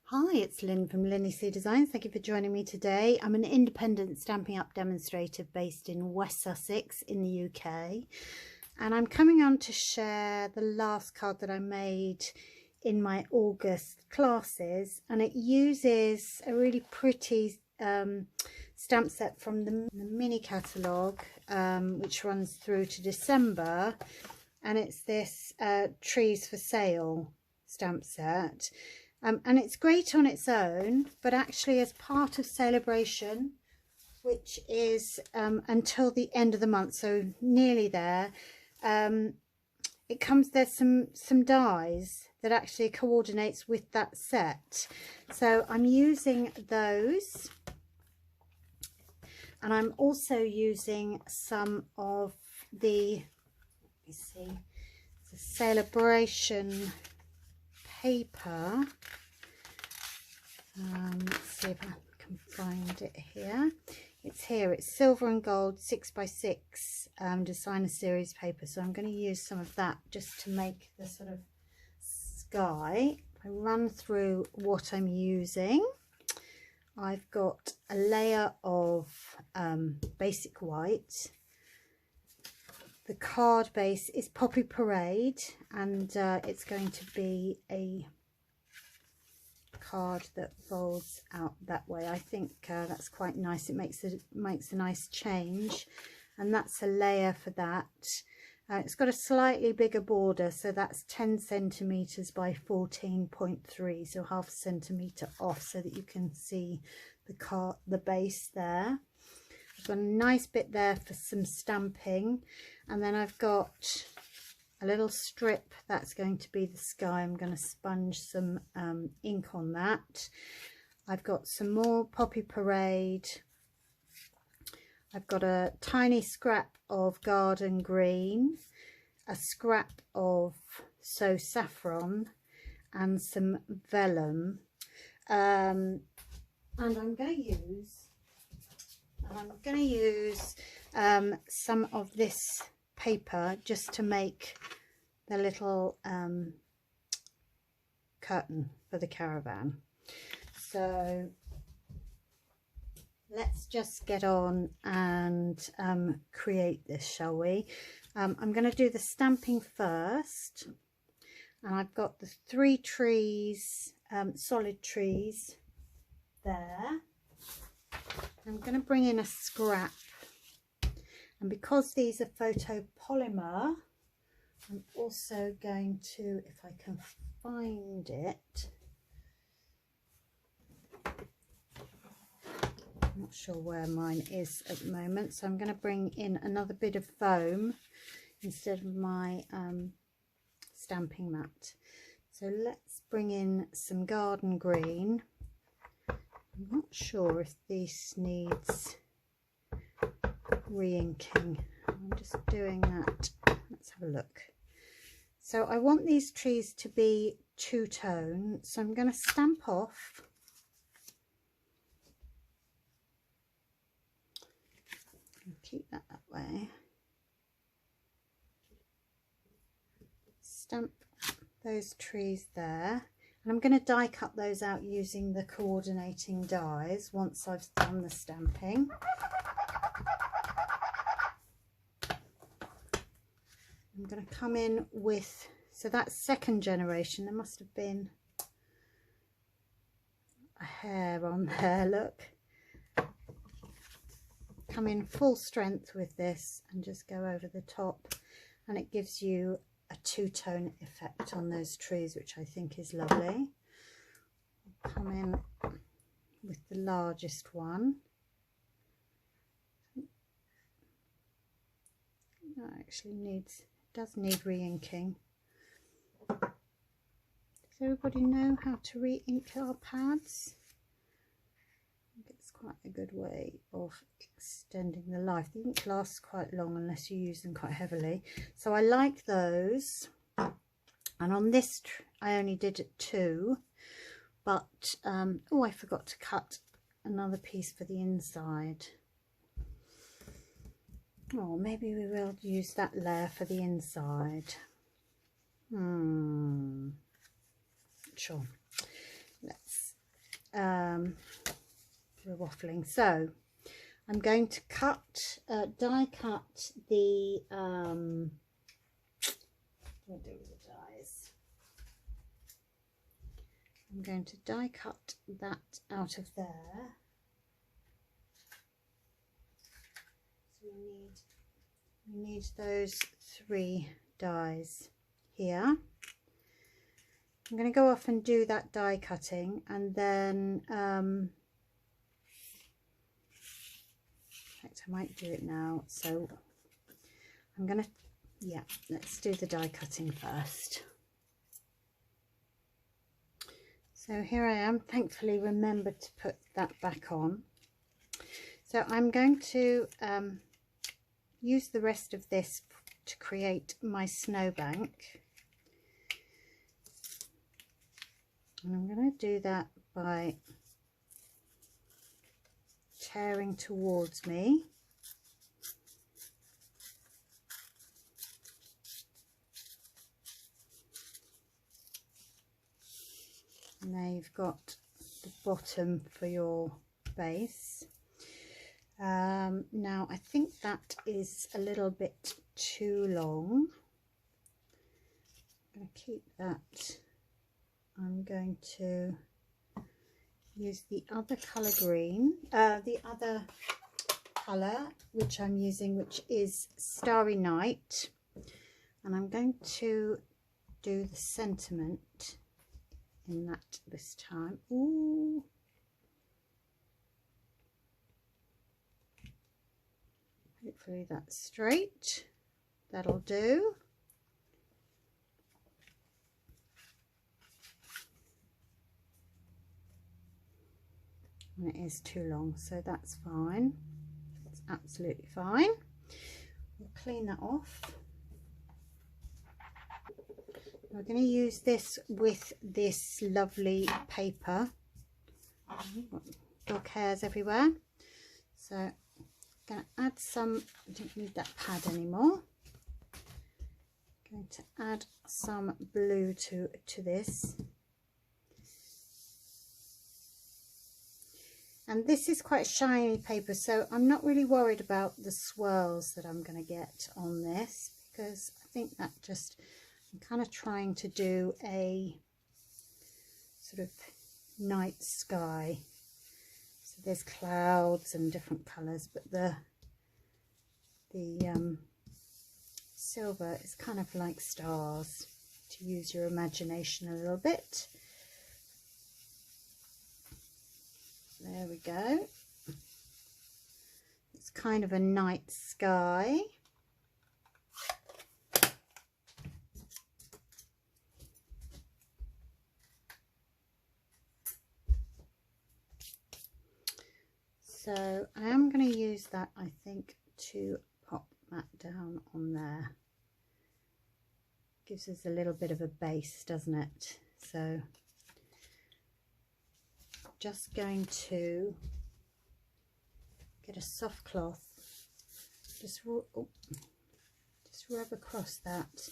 Hi, it's Lynn from LynnieCDesigns. Thank you for joining me today. I'm an independent Stampin' Up demonstrator based in West Sussex in the UK, and I'm coming on to share the last card that I made in my August classes, and it uses a really pretty stamp set from the mini catalogue, which runs through to December, and it's this Trees for Sale stamp set. And it's great on its own, but actually as part of celebration, which is until the end of the month, so nearly there, there's some dies that actually coordinates with that set. So I'm using those, and I'm also using some of the, let me see, the celebration paper. Let's see if I can find it here. It's here. It's silver and gold 6x6 designer series paper. So I'm going to use some of that just to make the sort of sky. If I run through what I'm using, I've got a layer of basic white. The card base is Poppy Parade, and it's going to be a card that folds out that way. I think that's quite nice. It makes a nice change, and that's a layer for that. It's got a slightly bigger border, so that's 10 centimeters by 14.3, so half a centimeter off, so that you can see the base there. I've got a nice bit there for some stamping, and then I've got a little strip that's going to be the sky. I'm going to sponge some ink on that. I've got some more Poppy Parade. I've got a tiny scrap of garden green, a scrap of So Saffron, and some vellum. And I'm going to use some of this paper just to make the little curtain for the caravan. So let's just get on and create this, shall we? I'm going to do the stamping first, and I've got the 3 trees, solid trees there. I'm going to bring in a scrap, and because these are photopolymer, I'm also going to, if I can find it, I'm not sure where mine is at the moment, so I'm going to bring in another bit of foam instead of my stamping mat. So let's bring in some garden green. I'm not sure if this needs re-inking. I'm just doing that. Let's have a look. So I want these trees to be two-tone, so I'm going to stamp off. Keep that way. Stamp those trees there. And I'm going to die cut those out using the coordinating dies once I've done the stamping. I'm going to come in with, so that's second generation. There must have been a hair on there, look. Come in full strength with this and just go over the top, and it gives you a two-tone effect on those trees, which I think is lovely. I'll come in with the largest one. That actually does need re-inking. Does everybody know how to re-ink our pads? I think it's quite a good way of extending the life. The ink lasts quite long unless you use them quite heavily. So I like those. And on this I only did 2, but oh, I forgot to cut another piece for the inside. Oh, maybe we will use that layer for the inside. Sure. Let's we're waffling. So I'm going to die cut the what do with the dies? I'm going to die cut that out of there. So we need those 3 dies here. I'm going to go off and do that die cutting, and then in fact I might do it now. So I'm going to, yeah, let's do the die cutting first. So here I am, thankfully remembered to put that back on. So I'm going to use the rest of this to create my snowbank. And I'm going to do that by tearing towards me. And there you've got the bottom for your base. Now I think that is a little bit too long. I'm going to keep that. I'm going to use the other colour green, the other colour which I'm using, which is Starry Night, and I'm going to do the sentiment in that this time. Ooh. Hopefully that's straight. That'll do. And it is too long, so that's fine. That's absolutely fine. We'll clean that off. We're going to use this with this lovely paper. Dog hairs everywhere. So I'm going to add some, I don't need that pad anymore. Going to add some blue to this. And this is quite shiny paper, so I'm not really worried about the swirls that I'm going to get on this, because I think that just, I'm kind of trying to do a sort of night sky. So there's clouds and different colours, but the silver is kind of like stars, to use your imagination a little bit. There we go. It's kind of a night sky. So I am going to use that, I think, to pop that down on there. Gives us a little bit of a base, doesn't it? So just going to get a soft cloth, just rub across that,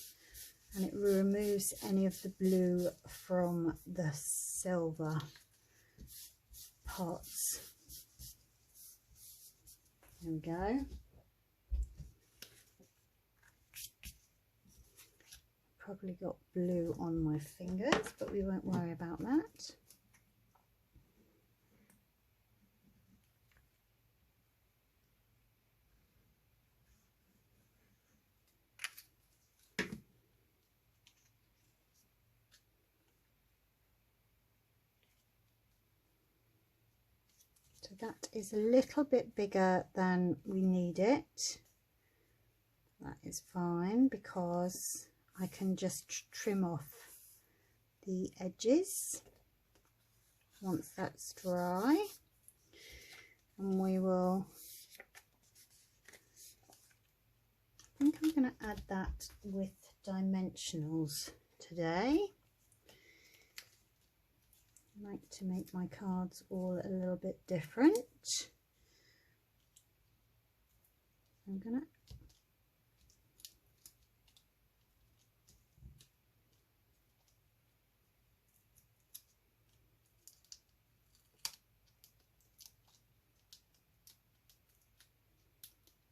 and it removes any of the blue from the silver parts. There we go. Probably got blue on my fingers, but we won't worry about that. So that is a little bit bigger than we need it. That is fine, because I can just trim off the edges once that's dry, and we will, I think I'm going to add that with dimensionals today. I like to make my cards all a little bit different. I'm going to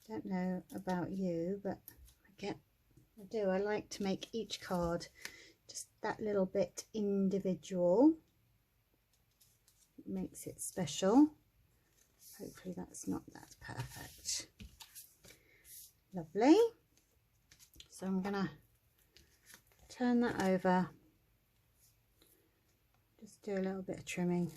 Don't know about you, but I like to make each card just that little bit individual. It makes it special. Hopefully that's perfect. Lovely. So I'm gonna turn that over, just do a little bit of trimming.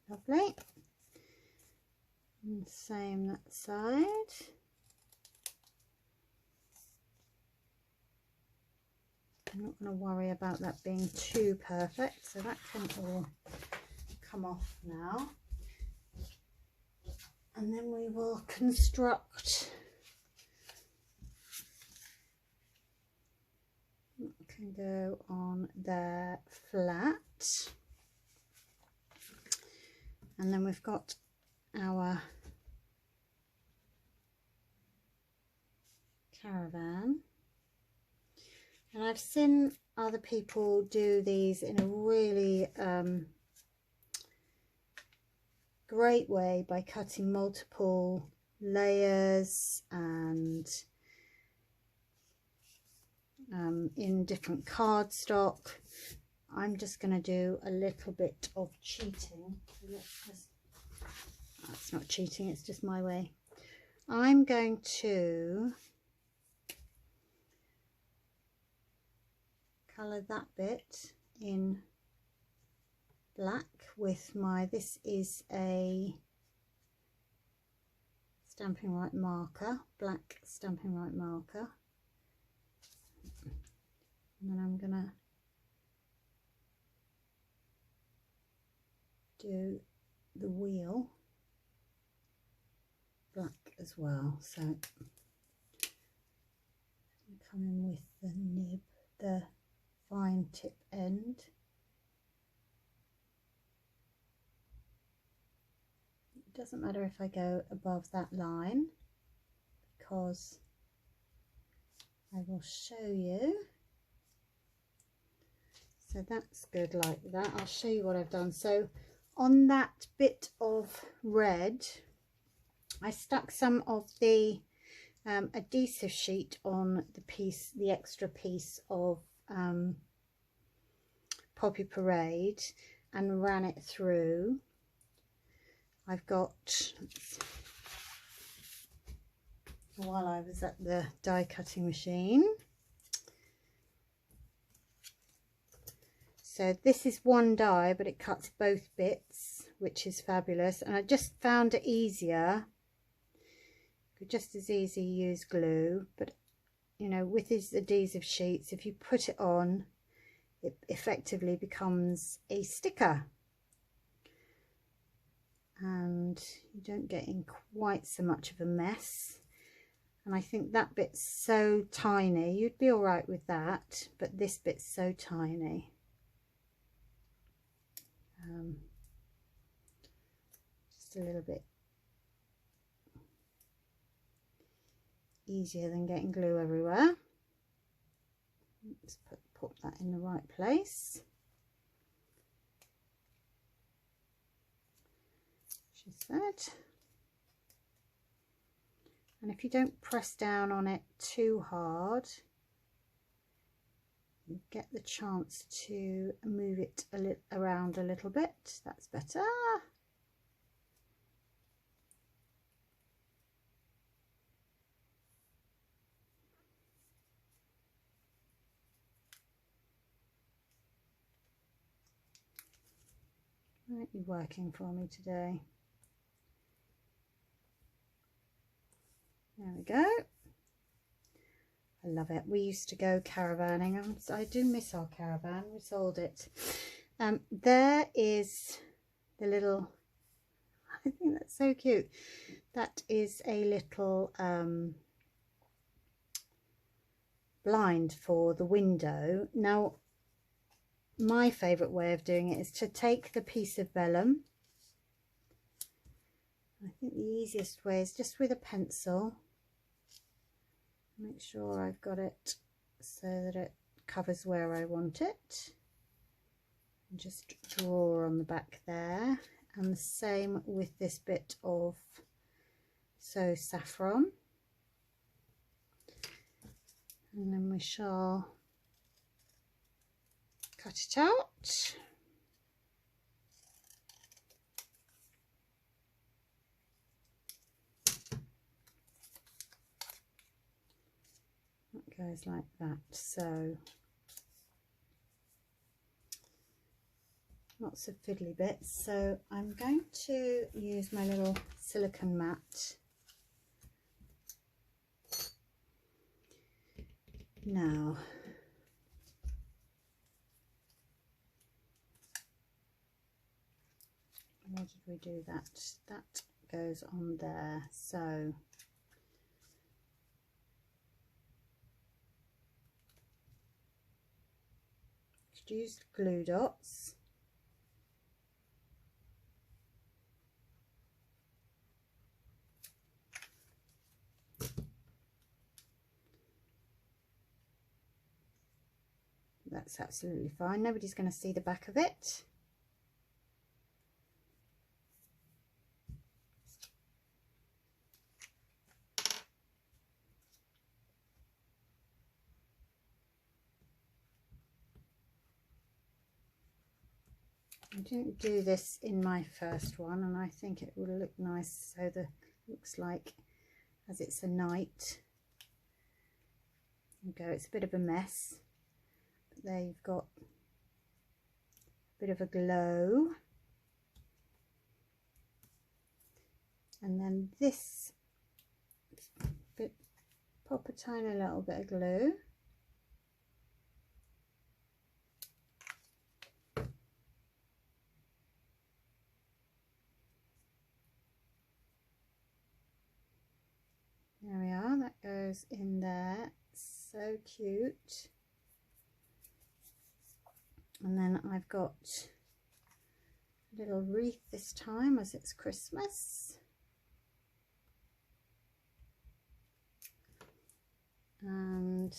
Lovely. And same that side. I'm not going to worry about that being too perfect, so that can all come off now. And then we will construct. It can go on there flat. And then we've got our caravan. And I've seen other people do these in a really great way by cutting multiple layers and in different cardstock. I'm just going to do a little bit of cheating. It's not cheating, it's just my way. I'm going to colour that bit in black with my, this is a Stampin' Right marker, black Stampin' Right marker. And then I'm gonna do the wheel black as well. So come in with the nib, the fine tip end. It doesn't matter if I go above that line, because I will show you. So that's good like that. I'll show you what I've done. So on that bit of red, I stuck some of the adhesive sheet on the piece, the extra piece of Poppy Parade, and ran it through. I've got, while I was at the die cutting machine, so this is one die, but it cuts both bits, which is fabulous. And I just found it easier, could just as easy use glue, but you know, with these adhesive sheets, if you put it on, it effectively becomes a sticker, and you don't get in quite so much of a mess. And I think that bit's so tiny, you'd be all right with that, but this bit's so tiny. Just a little bit easier than getting glue everywhere. Let's put that in the right place. She said. And if you don't press down on it too hard, you get the chance to move it around a little bit. That's better. Aren't you working for me today? There we go. I love it. We used to go caravanning. I do miss our caravan. We sold it. There is the little, I think that's so cute. That is a little blind for the window. Now, my favourite way of doing it is to take the piece of vellum. I think the easiest way is just with a pencil. Make sure I've got it so that it covers where I want it. And just draw on the back there. And the same with this bit of saffron. And then we shall cut it out. That goes like that. So lots of fiddly bits. So I'm going to use my little silicone mat now. Where did we do that? That goes on there. So just use glue dots. That's absolutely fine. Nobody's going to see the back of it. I didn't do this in my first one, and I think it will look nice. So the looks like as it's a night. There you go. It's a bit of a mess, but there you've got a bit of a glow. And then this bit, pop a tiny little bit of glue. There we are, that goes in there, so cute. And then I've got a little wreath this time as it's Christmas. And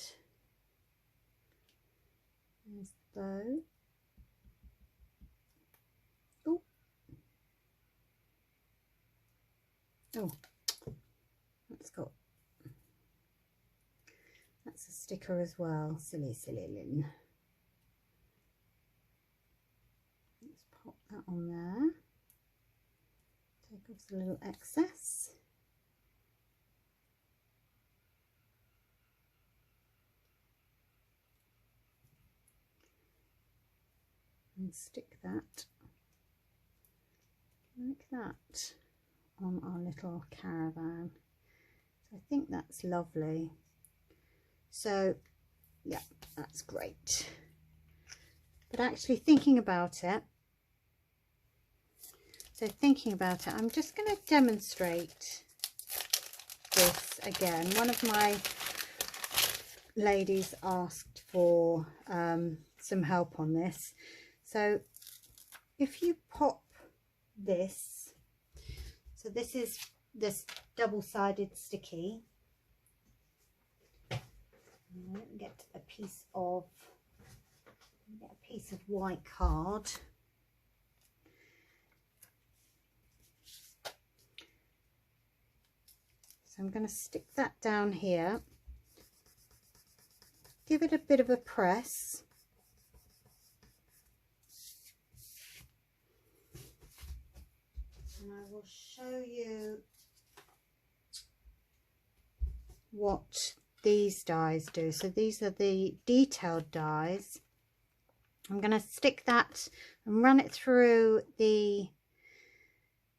there's the bow. Oh, oh. That's a sticker as well. Silly Lynn. Let's pop that on there. Take off the little excess. And stick that like that on our little caravan. So I think that's lovely. So yeah, that's great. But actually thinking about it, I'm just going to demonstrate this again. One of my ladies asked for some help on this. So if you pop this, so this is this double-sided sticky. Get a piece of white card. So I'm going to stick that down here. Give it a bit of a press. And I will show you what these dies do. So these are the detailed dies. I'm going to stick that and run it through the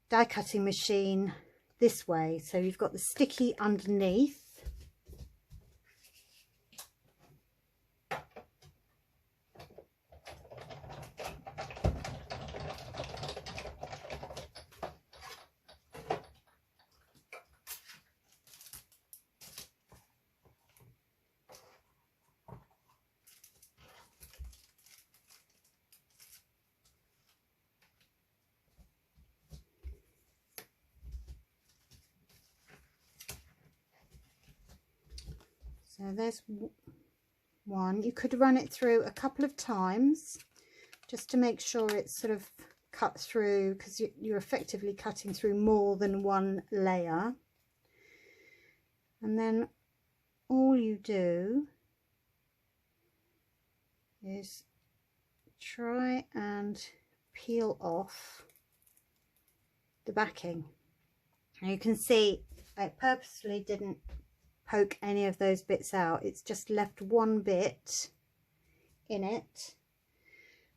die cutting machine this way, so you've got the sticky underneath. So there's one. You could run it through a couple of times just to make sure it's sort of cut through, because you're effectively cutting through more than one layer. And then all you do is try and peel off the backing. And you can see I purposely didn't poke any of those bits out. It's just left one bit in it,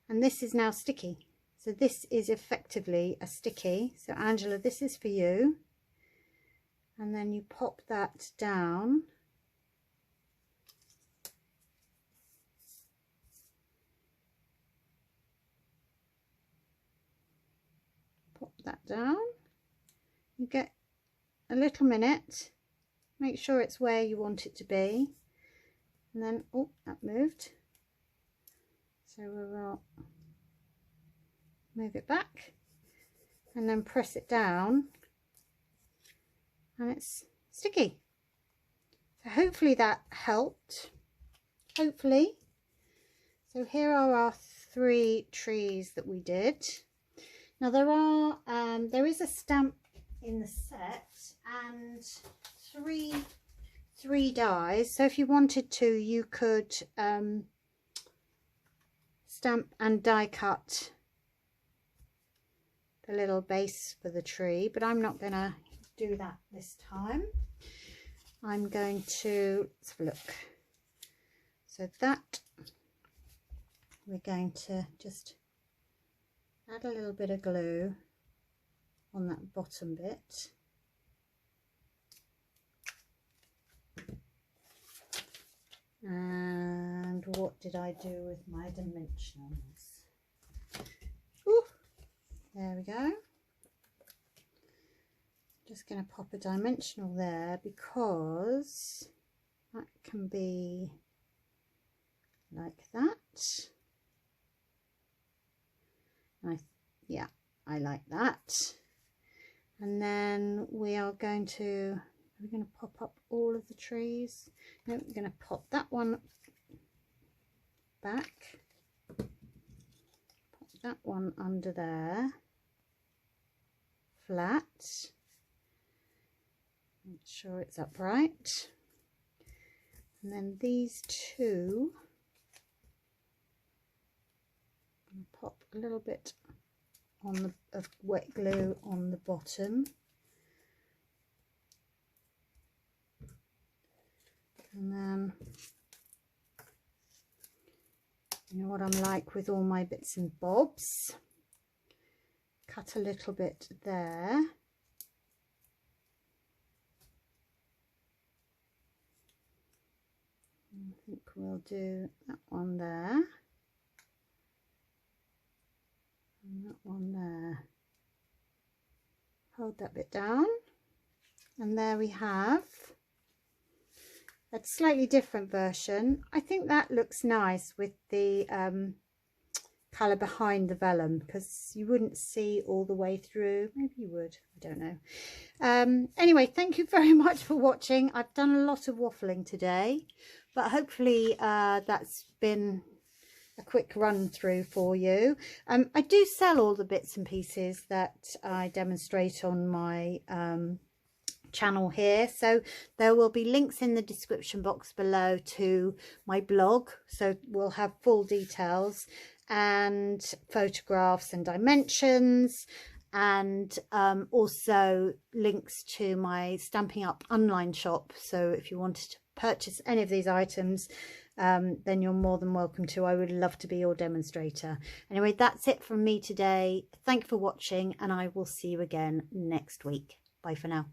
and this is now sticky. So this is effectively a sticky. So Angela, this is for you. And then you pop that down. Pop that down. You get a little minute. Make sure it's where you want it to be. And then, oh, that moved. So we'll move it back and then press it down, and it's sticky. So hopefully that helped, hopefully. So here are our 3 trees that we did. Now there is a stamp in the set and three dies, so if you wanted to, you could stamp and die cut the little base for the tree, but I'm not gonna do that this time. I'm going to, let's have a look. So that we're going to just add a little bit of glue on that bottom bit. And what did I do with my dimensionals? Ooh, there we go. Just going to pop a dimensional there because that can be like that. Yeah, I like that. And then we are going to, we're going to pop up all of the trees. No, we're going to pop that one back. Pop that one under there. Flat. Make sure it's upright. And then these two, I'm going to pop a little bit on the of wet glue on the bottom. And then, you know what I'm like with all my bits and bobs, cut a little bit there. I think we'll do that one there and that one there. Hold that bit down, and there we have a slightly different version. I think that looks nice with the colour behind the vellum, because you wouldn't see all the way through. Maybe you would, I don't know. Anyway, thank you very much for watching. I've done a lot of waffling today, but hopefully that's been a quick run through for you. I do sell all the bits and pieces that I demonstrate on my channel here, so there will be links in the description box below to my blog, so we'll have full details and photographs and dimensions, and also links to my Stampin' Up online shop. So if you wanted to purchase any of these items, then you're more than welcome to. I would love to be your demonstrator. Anyway, that's it from me today. Thank you for watching, and I will see you again next week. Bye for now.